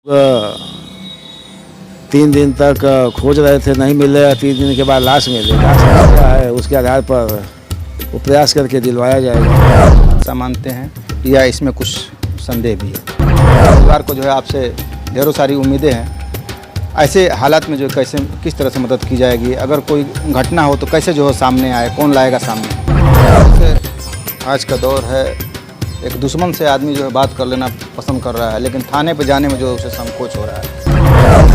3 दिन तक खोज रहे थे, नहीं मिले। 3 दिन के बाद लाश मिली। लाश क्या है, उसके आधार पर वो प्रयास करके दिलवाया जाएगा। ऐसा मानते हैं या इसमें कुछ संदेह भी है? परिवार को जो है आपसे ढेरों सारी उम्मीदें हैं। ऐसे हालात में जो कैसे किस तरह से मदद की जाएगी? अगर कोई घटना हो तो कैसे जो है सामने आए, कौन लाएगा सामने? आज का दौर है, एक दुश्मन से आदमी जो है बात कर लेना पसंद कर रहा है, लेकिन थाने पे जाने में जो उसे संकोच हो रहा है।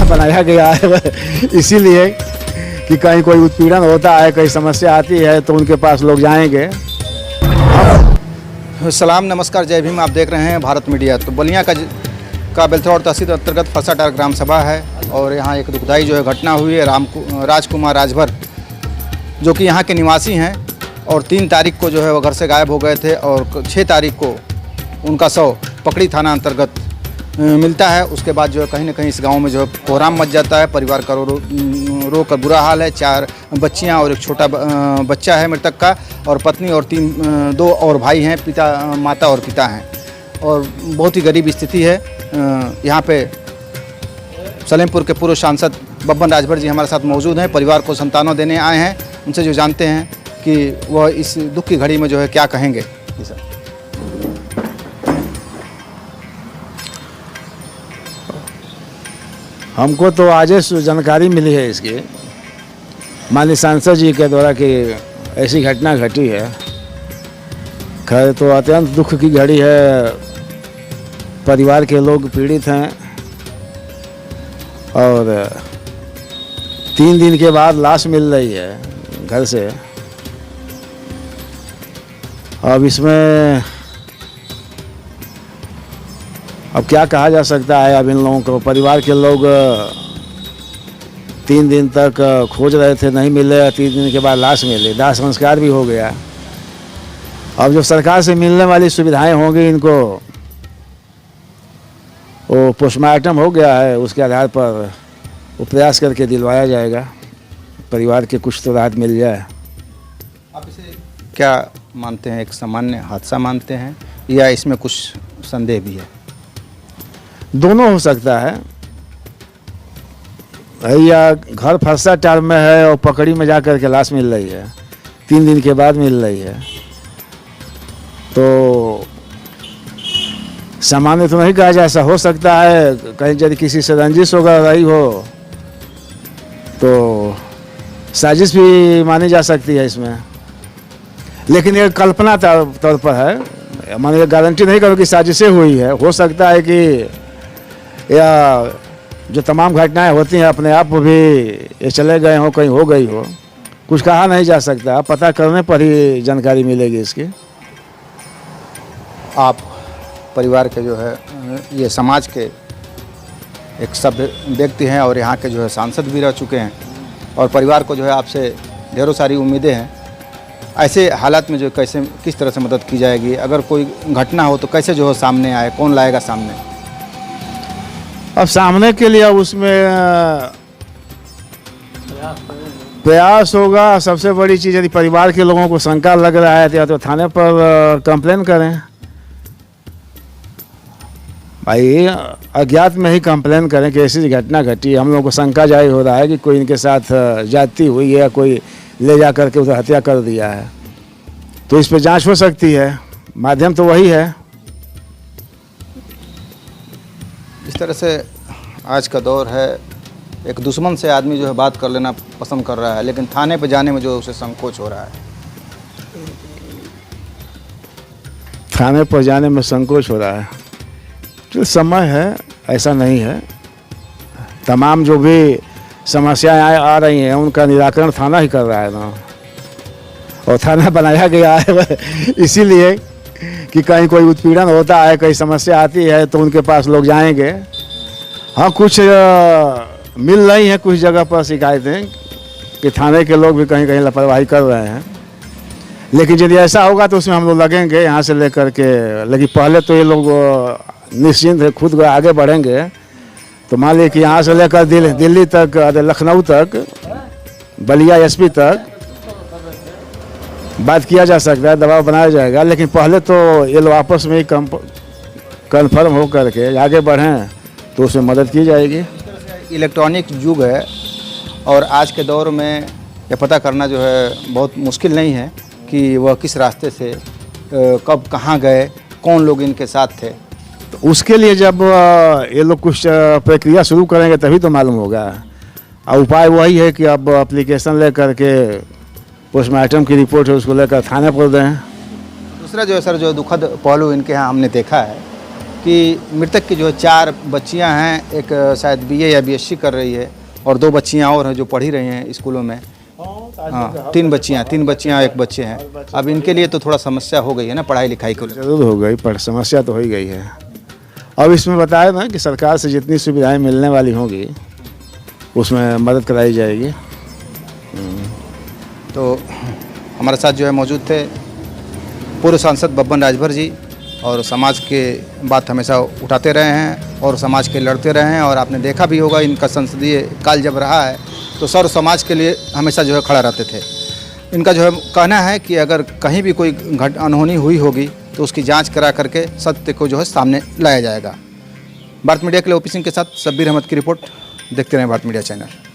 बनाया गया है इसीलिए कि कहीं कोई उत्पीड़न होता है, कहीं समस्या आती है तो उनके पास लोग जाएंगे। सलाम, नमस्कार, जय भीम। आप देख रहे हैं भारत मीडिया। तो बलिया का बेलथौर तहसील अंतर्गत फरसाटार ग्राम सभा है और यहाँ एक दुखदाई जो है घटना हुई है। राजकुमार राजभर जो कि यहाँ के निवासी हैं और 3 तारीख को जो है वो घर से गायब हो गए थे और 6 तारीख को उनका शव पकड़ी थाना अंतर्गत मिलता है। उसके बाद जो है कहीं ना कहीं इस गांव में जो है कोहराम मच जाता है। परिवार का रो कर बुरा हाल है। 4 बच्चियां और एक छोटा बच्चा है मृतक का, और पत्नी और 2 और भाई हैं, माता और पिता हैं, और बहुत ही गरीब स्थिति है। यहाँ पे सलेमपुर के पूर्व सांसद बब्बन राजभर जी हमारे साथ मौजूद हैं। परिवार को सांत्वना देने आए हैं। उनसे जो जानते हैं कि वह इस दुख की घड़ी में जो है क्या कहेंगे। जी सर। हमको तो आज जानकारी मिली है इसकी, माननीय सांसद जी के द्वारा कि ऐसी घटना घटी है। खैर तो अत्यंत दुख की घड़ी है। परिवार के लोग पीड़ित हैं और 3 दिन के बाद लाश मिल रही है घर से। अब इसमें अब क्या कहा जा सकता है? अब इन लोगों को, परिवार के लोग 3 दिन तक खोज रहे थे, नहीं मिले। 3 दिन के बाद लाश मिली। दाह संस्कार भी हो गया। अब जो सरकार से मिलने वाली सुविधाएं होंगी इनको, वो पोस्टमार्टम हो गया है, उसके आधार पर वो प्रयास करके दिलवाया जाएगा। परिवार के कुछ तो राहत मिल जाए। आप इसे क्या मानते हैं? एक सामान्य हादसा मानते हैं या इसमें कुछ संदेह भी है? दोनों हो सकता है। या घर फरसाटार में है और पकड़ी में जाकर के लाश मिल रही है, 3 दिन के बाद मिल रही है, तो सामान्य तो नहीं कहा जा। ऐसा हो सकता है कहीं यदि किसी से रंजिश वगैरह रही हो तो साजिश भी मानी जा सकती है इसमें। लेकिन ये कल्पना तौर पर है, माने गारंटी नहीं करो कि साजिशें हुई है। हो सकता है कि या जो तमाम घटनाएं होती हैं अपने आप भी ये चले गए हो, कहीं हो गई हो, कुछ कहा नहीं जा सकता। पता करने पर ही जानकारी मिलेगी इसकी। आप परिवार के जो है ये समाज के एक सभ्य व्यक्ति हैं और यहाँ के जो है सांसद भी रह चुके हैं, और परिवार को जो है आपसे ढेरों सारी उम्मीदें हैं। ऐसे हालात में जो कैसे किस तरह से मदद की जाएगी? अगर कोई घटना हो तो कैसे जो है सामने आए, कौन लाएगा सामने? अब सामने के लिए उसमें प्रयास होगा। सबसे बड़ी चीज़, यदि परिवार के लोगों को शंका लग रहा है तो थाने पर कंप्लेन करें। भाई अज्ञात में ही कंप्लेन करें कि ऐसी घटना घटी, हम लोगों को शंका जाहिर हो रहा है कि कोई इनके साथ जाती हुई है या कोई ले जा करके उधर हत्या कर दिया है, तो इस पर जांच हो सकती है। माध्यम तो वही है। इस तरह से आज का दौर है, एक दुश्मन से आदमी जो है बात कर लेना पसंद कर रहा है, लेकिन थाने पे जाने में जो उसे संकोच हो रहा है। थाने पर जाने में संकोच हो रहा है, जो समय है ऐसा नहीं है। तमाम जो भी समस्याएं आ रही हैं उनका निराकरण थाना ही कर रहा है ना, और थाना बनाया गया है इसीलिए कि कहीं कोई उत्पीड़न होता है, कहीं समस्या आती है तो उनके पास लोग जाएंगे। हाँ, कुछ मिल रही हैं कुछ जगह पर शिकायतें कि थाने के लोग भी कहीं कहीं लापरवाही कर रहे हैं, लेकिन यदि ऐसा होगा तो उसमें हम लोग लगेंगे यहाँ से लेकर के। लेकिन पहले तो ये लोग निश्चिंत है, खुद आगे बढ़ेंगे। तो मान लीजिए कि यहाँ से लेकर दिल्ली तक, लखनऊ तक, बलिया एसपी तक बात किया जा सकता है, दबाव बनाया जाएगा। लेकिन पहले तो ये लोग आपस में ही कन्फर्म हो करके आगे बढ़ें, तो उसमें मदद की जाएगी। इलेक्ट्रॉनिक युग है और आज के दौर में यह पता करना जो है बहुत मुश्किल नहीं है कि वह किस रास्ते से कब कहाँ गए, कौन लोग इनके साथ थे। तो उसके लिए जब ये लोग कुछ प्रक्रिया शुरू करेंगे तभी तो मालूम होगा। और उपाय वही है कि अब एप्लीकेशन लेकर के पोस्टमार्टम की रिपोर्ट है उसको लेकर थाने पर दें। दूसरा जो है सर, जो दुखद पहलू इनके यहाँ हमने देखा है कि मृतक की जो है 4 बच्चियां हैं, एक शायद BA या BSc कर रही है और 2 बच्चियां और हैं जो पढ़ ही रही हैं स्कूलों में। हाँ, 3 बच्चियां, 1 बच्चे हैं। अब इनके लिए तो थोड़ा समस्या हो गई है ना पढ़ाई लिखाई को। जरूर हो गई, पर समस्या तो हो ही गई है। अब इसमें बताया ना कि सरकार से जितनी सुविधाएं मिलने वाली होंगी उसमें मदद कराई जाएगी। तो हमारे साथ जो है मौजूद थे पूर्व सांसद बब्बन राजभर जी, और समाज के बात हमेशा उठाते रहे हैं और समाज के लड़ते रहे हैं। और आपने देखा भी होगा इनका संसदीय काल जब रहा है तो सर्व समाज के लिए हमेशा जो है खड़ा रहते थे। इनका जो है कहना है कि अगर कहीं भी कोई अनहोनी हुई होगी तो उसकी जांच करा करके सत्य को जो है सामने लाया जाएगा। भारत मीडिया के लिए OP सिंह के साथ शब्बीर अहमद की रिपोर्ट। देखते रहें भारत मीडिया चैनल।